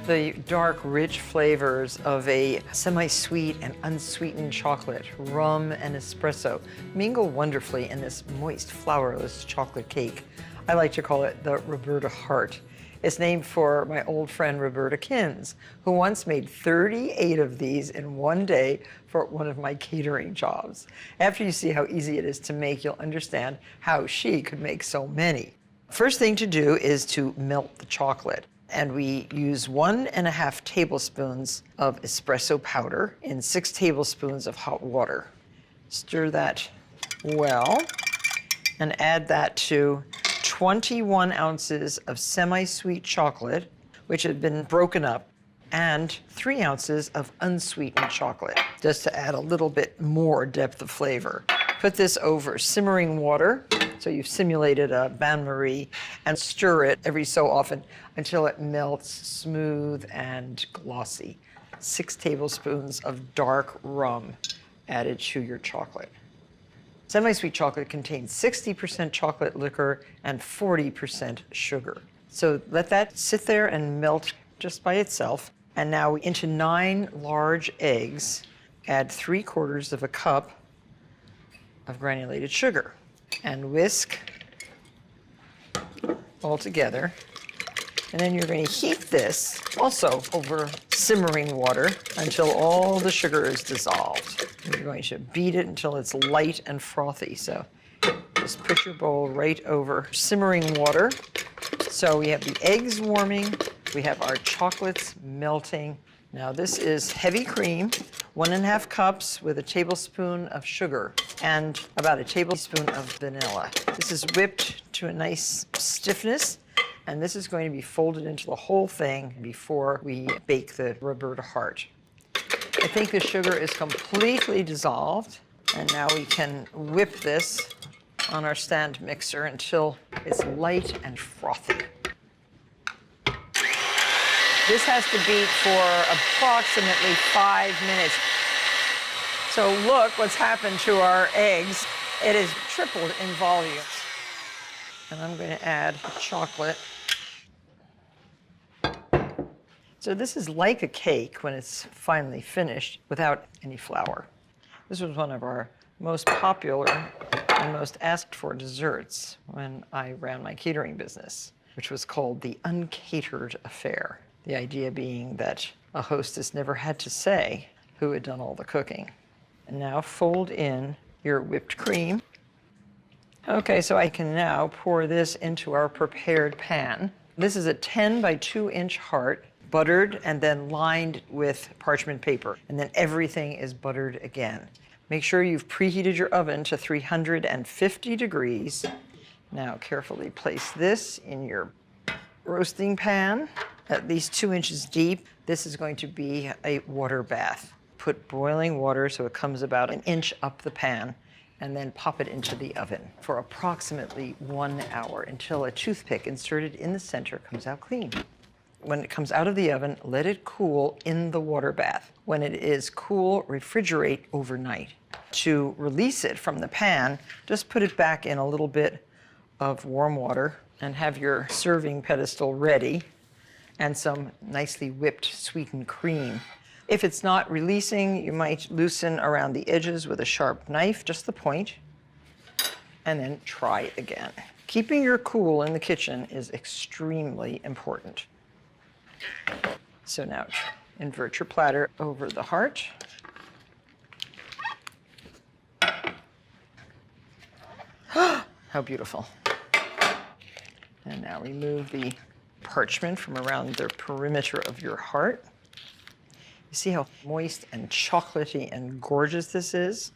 The dark, rich flavors of a semi-sweet and unsweetened chocolate, rum and espresso mingle wonderfully in this moist, flourless chocolate cake. I like to call it the Roberta Heart. It's named for my old friend Roberta Kins, who once made 38 of these in one day for one of my catering jobs. After you see how easy it is to make, you'll understand how she could make so many. First thing to do is to melt the chocolate. And we use 1.5 tablespoons of espresso powder in 6 tablespoons of hot water. Stir that well and add that to 21 ounces of semi-sweet chocolate, which had been broken up, and 3 ounces of unsweetened chocolate, just to add a little bit more depth of flavor. Put this over simmering water, so you've simulated a bain-marie, and stir it every so often until it melts smooth and glossy. 6 tablespoons of dark rum added to your chocolate. Semi-sweet chocolate contains 60% chocolate liquor and 40% sugar. So let that sit there and melt just by itself. And now into 9 large eggs, add 3/4 of a cup of granulated sugar and whisk all together. And then you're going to heat this also over simmering water until all the sugar is dissolved. And you're going to beat it until it's light and frothy. So just put your bowl right over simmering water. So we have the eggs warming, we have our chocolates melting. Now this is heavy cream, 1.5 cups with a tablespoon of sugar and about a tablespoon of vanilla. This is whipped to a nice stiffness, and this is going to be folded into the whole thing before we bake the Roberta Heart. I think the sugar is completely dissolved, and now we can whip this on our stand mixer until it's light and frothy. This has to beat for approximately 5 minutes. So look what's happened to our eggs. It has tripled in volume. And I'm going to add the chocolate. So this is like a cake when it's finally finished without any flour. This was one of our most popular and most asked for desserts when I ran my catering business, which was called the uncatered affair. The idea being that a hostess never had to say who had done all the cooking. And now fold in your whipped cream. Okay, so I can now pour this into our prepared pan. This is a 10 by 2 inch heart, buttered and then lined with parchment paper. And then everything is buttered again. Make sure you've preheated your oven to 350 degrees. Now carefully place this in your roasting pan, at least 2 inches deep. This is going to be a water bath. Put boiling water so it comes about 1 inch up the pan, and then pop it into the oven for approximately 1 hour until a toothpick inserted in the center comes out clean. When it comes out of the oven, let it cool in the water bath. When it is cool, refrigerate overnight. To release it from the pan, just put it back in a little bit of warm water and have your serving pedestal ready and some nicely whipped sweetened cream. If it's not releasing, you might loosen around the edges with a sharp knife, just the point, and then try it again. Keeping your cool in the kitchen is extremely important. So now invert your platter over the heart. How beautiful. And now remove the parchment from around the perimeter of your heart. You see how moist and chocolatey and gorgeous this is?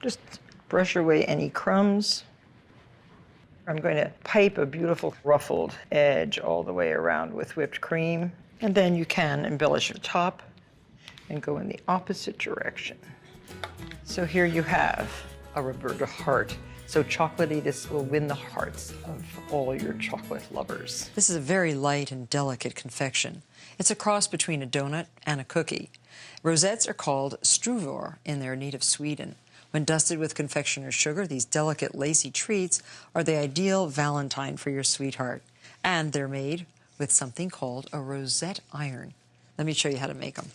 Just brush away any crumbs. I'm going to pipe a beautiful ruffled edge all the way around with whipped cream. And then you can embellish your top and go in the opposite direction. So here you have a Roberta Heart. So chocolatey, this will win the hearts of all your chocolate lovers. This is a very light and delicate confection. It's a cross between a donut and a cookie. Rosettes are called struvor in their native Sweden. When dusted with confectioner's sugar, these delicate lacy treats are the ideal valentine for your sweetheart. And they're made with something called a Rosette iron. Let me show you how to make them.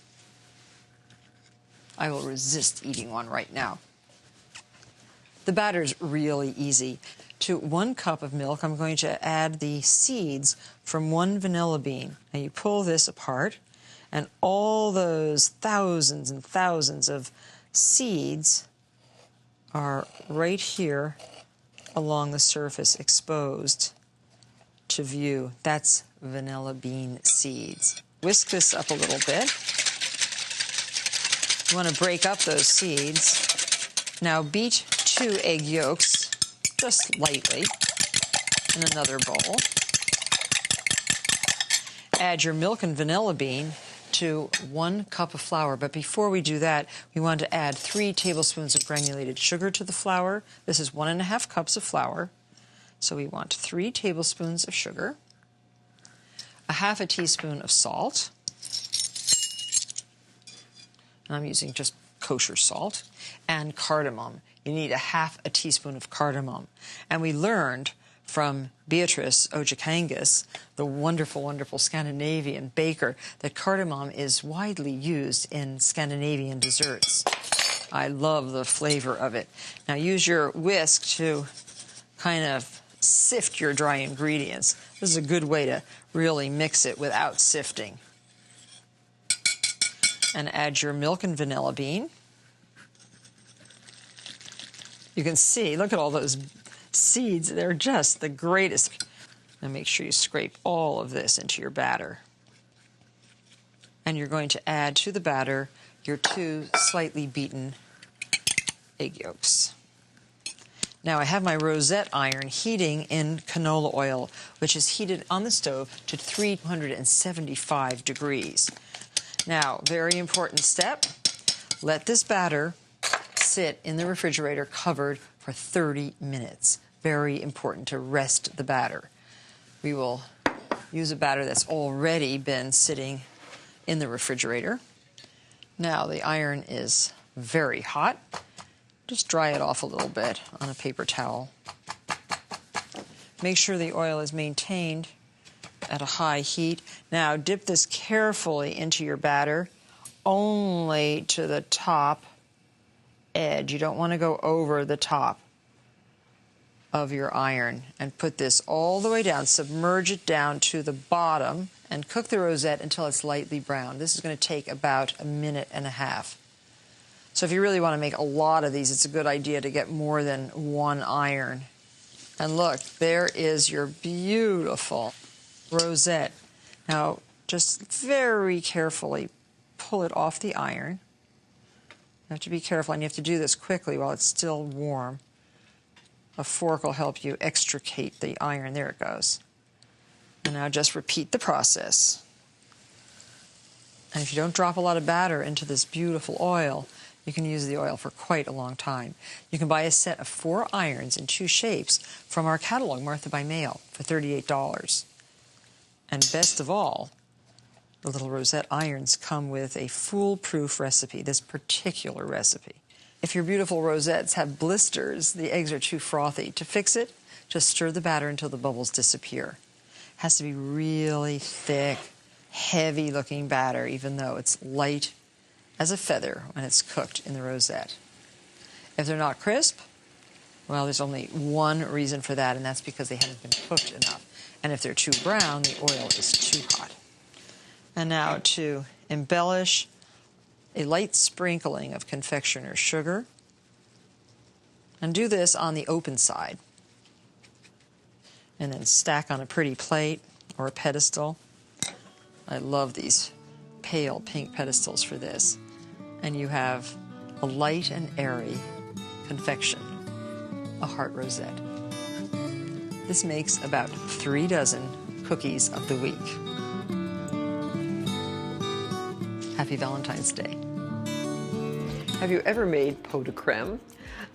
I will resist eating one right now. The batter's really easy. To 1 cup of milk, I'm going to add the seeds from 1 vanilla bean. Now you pull this apart, and all those thousands and thousands of seeds are right here along the surface, exposed to view. That's vanilla bean seeds. Whisk this up a little bit. You want to break up those seeds. Now beat 2 egg yolks just lightly in another bowl. Add your milk and vanilla bean to 1 cup of flour. But before we do that, we want to add 3 tablespoons of granulated sugar to the flour. This is 1½ cups of flour. So we want 3 tablespoons of sugar, ½ teaspoon of salt. And I'm using just kosher salt, and cardamom. You need ½ teaspoon of cardamom. And we learned from Beatrice Ojikangas, the wonderful, wonderful Scandinavian baker, that cardamom is widely used in Scandinavian desserts. I love the flavor of it. Now use your whisk to kind of sift your dry ingredients. This is a good way to really mix it without sifting. And add your milk and vanilla bean. You can see, look at all those seeds. They're just the greatest. And make sure you scrape all of this into your batter. And you're going to add to the batter your 2 slightly beaten egg yolks. Now I have my Rosette iron heating in canola oil, which is heated on the stove to 375 degrees. Now, very important step, let this batter sit in the refrigerator covered for 30 minutes. Very important to rest the batter. We will use a batter that's already been sitting in the refrigerator. Now the iron is very hot. Just dry it off a little bit on a paper towel. Make sure the oil is maintained at a high heat. Now dip this carefully into your batter, only to the top edge. You don't want to go over the top of your iron. And put this all the way down, submerge it down to the bottom, and cook the rosette until it's lightly brown. This is going to take about 1.5 minutes. So if you really want to make a lot of these, it's a good idea to get more than 1 iron. And look, there is your beautiful rosette. Now, just very carefully pull it off the iron. You have to be careful, and you have to do this quickly while it's still warm. A fork will help you extricate the iron. There it goes. And now just repeat the process. And if you don't drop a lot of batter into this beautiful oil, you can use the oil for quite a long time. You can buy a set of 4 irons in 2 shapes from our catalog, Martha by Mail, for $38. And best of all, the little rosette irons come with a foolproof recipe, this particular recipe. If your beautiful rosettes have blisters, the eggs are too frothy. To fix it, just stir the batter until the bubbles disappear. It has to be really thick, heavy-looking batter, even though it's light as a feather when it's cooked in the rosette. If they're not crisp, well, there's only one reason for that, and that's because they haven't been cooked enough. And if they're too brown, the oil is too hot. And now to embellish, a light sprinkling of confectioner's sugar. And do this on the open side. And then stack on a pretty plate or a pedestal. I love these pale pink pedestals for this. And you have a light and airy confection, a heart rosette. This makes about 3 dozen cookies of the week. Happy Valentine's Day. Have you ever made pot de creme?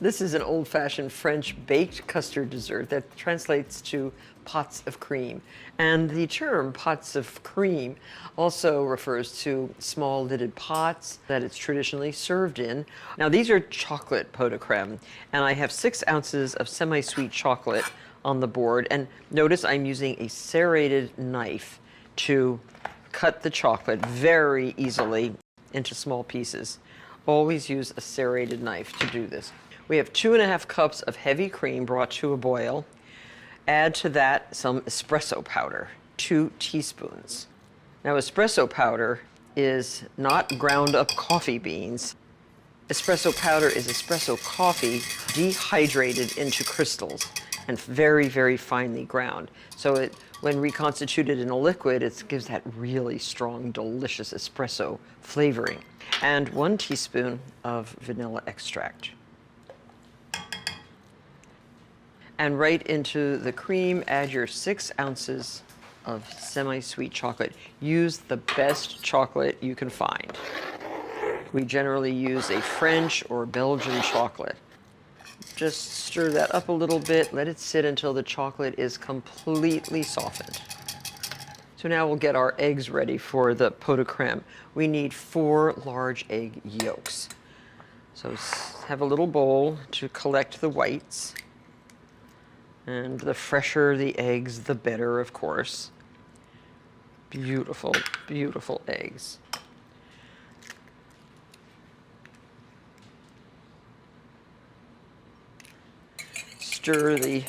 This is an old-fashioned French baked custard dessert that translates to pots of cream. And the term pots of cream also refers to small lidded pots that it's traditionally served in. Now these are chocolate pot de creme, and I have 6 ounces of semi-sweet chocolate on the board. And notice I'm using a serrated knife to cut the chocolate very easily into small pieces. Always use a serrated knife to do this. We have 2½ cups of heavy cream brought to a boil. Add to that some espresso powder, 2 teaspoons. Now, espresso powder is not ground up coffee beans. Espresso powder is espresso coffee dehydrated into crystals and very, very finely ground. So when reconstituted in a liquid, it gives that really strong, delicious espresso flavoring. And 1 teaspoon of vanilla extract. And right into the cream, add your 6 ounces of semi-sweet chocolate. Use the best chocolate you can find. We generally use a French or Belgian chocolate. Just stir that up a little bit, let it sit until the chocolate is completely softened. So now we'll get our eggs ready for the pot de creme. We need 4 large egg yolks. So have a little bowl to collect the whites. And the fresher the eggs, the better, of course. Beautiful, beautiful eggs. Stir the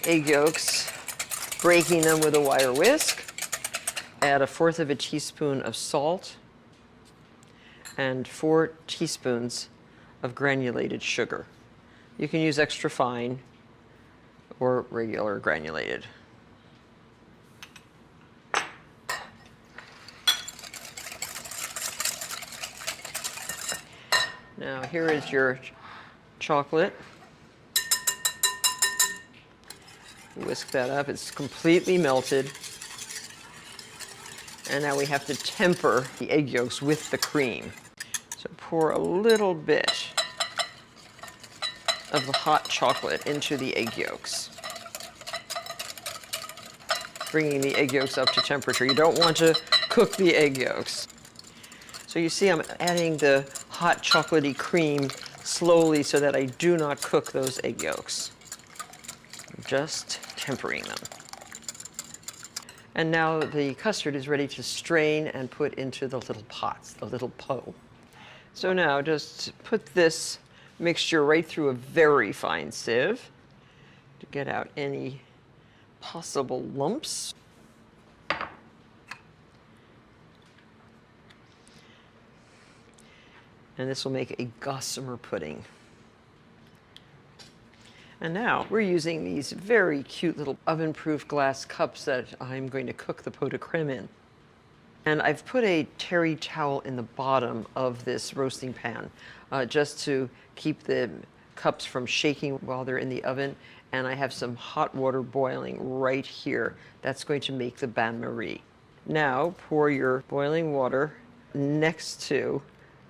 egg yolks, breaking them with a wire whisk. Add 1/4 teaspoon of salt and 4 teaspoons of granulated sugar. You can use extra fine or regular granulated. Now here is your chocolate. Whisk that up, it's completely melted. And now we have to temper the egg yolks with the cream. So pour a little bit of the hot chocolate into the egg yolks, bringing the egg yolks up to temperature. You don't want to cook the egg yolks. So you see I'm adding the hot chocolatey cream slowly so that I do not cook those egg yolks. I'm just tempering them. And now the custard is ready to strain and put into the little pots, the little pot. So now just put this mixture right through a very fine sieve to get out any possible lumps. And this will make a gossamer pudding. And now we're using these very cute little oven-proof glass cups that I'm going to cook the pot de creme in. And I've put a terry towel in the bottom of this roasting pan just to keep the cups from shaking while they're in the oven. And I have some hot water boiling right here. That's going to make the bain-marie. Now pour your boiling water next to,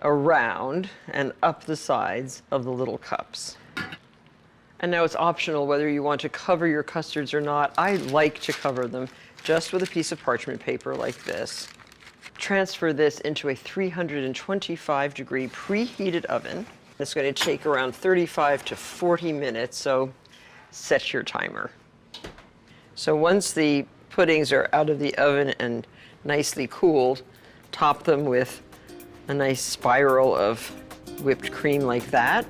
around, and up the sides of the little cups. And now it's optional whether you want to cover your custards or not. I like to cover them just with a piece of parchment paper like this. Transfer this into a 325-degree preheated oven. It's going to take around 35 to 40 minutes, so set your timer. So once the puddings are out of the oven and nicely cooled, top them with a nice spiral of whipped cream like that.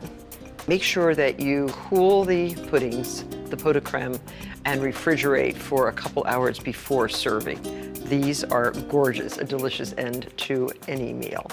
Make sure that you cool the puddings, the pot de creme, and refrigerate for a couple hours before serving. These are gorgeous, a delicious end to any meal.